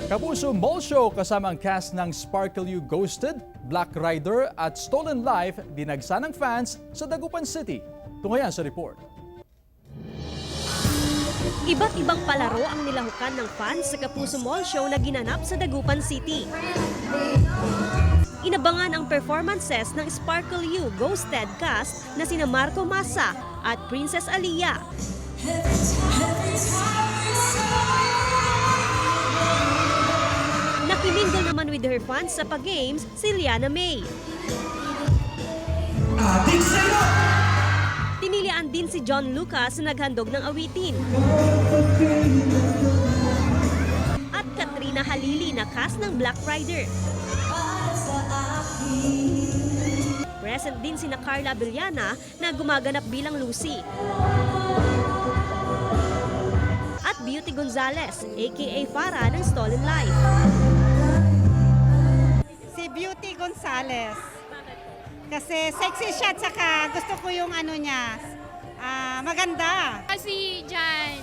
Kapuso Mall Show kasama ang cast ng Sparkle You Ghosted, Black Rider at Stolen Life dinagsa ng fans sa Dagupan City. Tungayan sa report. Iba't ibang palaro ang nilahukan ng fans sa Kapuso Mall Show na ginanap sa Dagupan City. Inabangan ang performances ng Sparkle You Ghosted cast na sina Marco Massa at Princess Aliyah. Nakimingle naman with her fans sa pag-games si Liana May. Tinilian din si John Lucas na naghandog ng awitin. At Katrina Halili na cast ng Black Rider. Present din sina Carla Villana na gumaganap bilang Lucy. At Beauty Gonzalez, aka Farah ng Stolen Life. Si Beauty Gonzalez. Kasi sexy siya, tsaka gusto ko yung ano niya, maganda. Si Jan,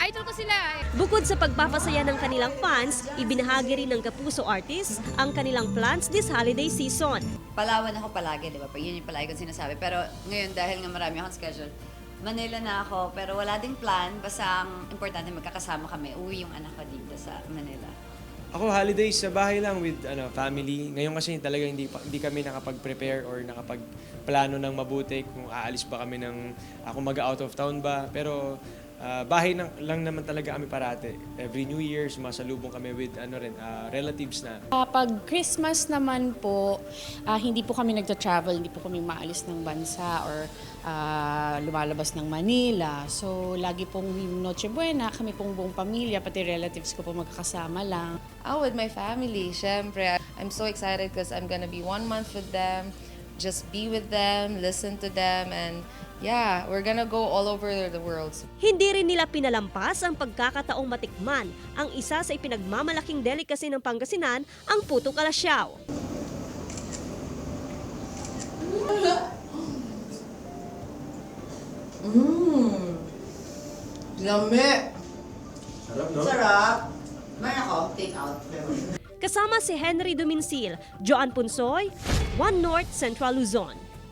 idol ko sila. Bukod sa pagpapasaya ng kanilang fans, ibinahagi rin ng Kapuso artists ang kanilang plans this holiday season. Palawan ako palagi, di ba? Yun yung palagi ko sinasabi. Pero ngayon, dahil nga marami akong schedule, Manila na ako, pero wala ding plan. Basta ang importante, magkakasama kami. Uwi yung anak ko dito sa Manila. Ako holidays sa bahay lang with family. Ngayon kasi talaga hindi kami nakapag-prepare or nakapagplano ng mabuti kung aalis ba kami ako mag-out of town ba. Pero bahay lang naman talaga kami parate. Every New Year, sumasalubong kami with relatives na. Pag Christmas naman po, hindi po kami nagta-travel, hindi po kami maalis ng bansa or lumalabas ng Manila. So, lagi pong Noche Buena, kami pong buong pamilya, pati relatives ko po magkakasama lang. With my family, syempre. I'm so excited because I'm gonna be 1 month with them, just be with them, listen to them, and yeah, we're gonna go all over the world. Hindi rin nila pinalampas ang pagkakataong matikman ang isa sa ipinagmamalaking delicacy ng Pangasinan, ang puto kalasyaw. Lami! Sarap, no? Sarap! May ako, take out. Kasama si Henry Duminsil, Joan Punsoy, One North Central Luzon.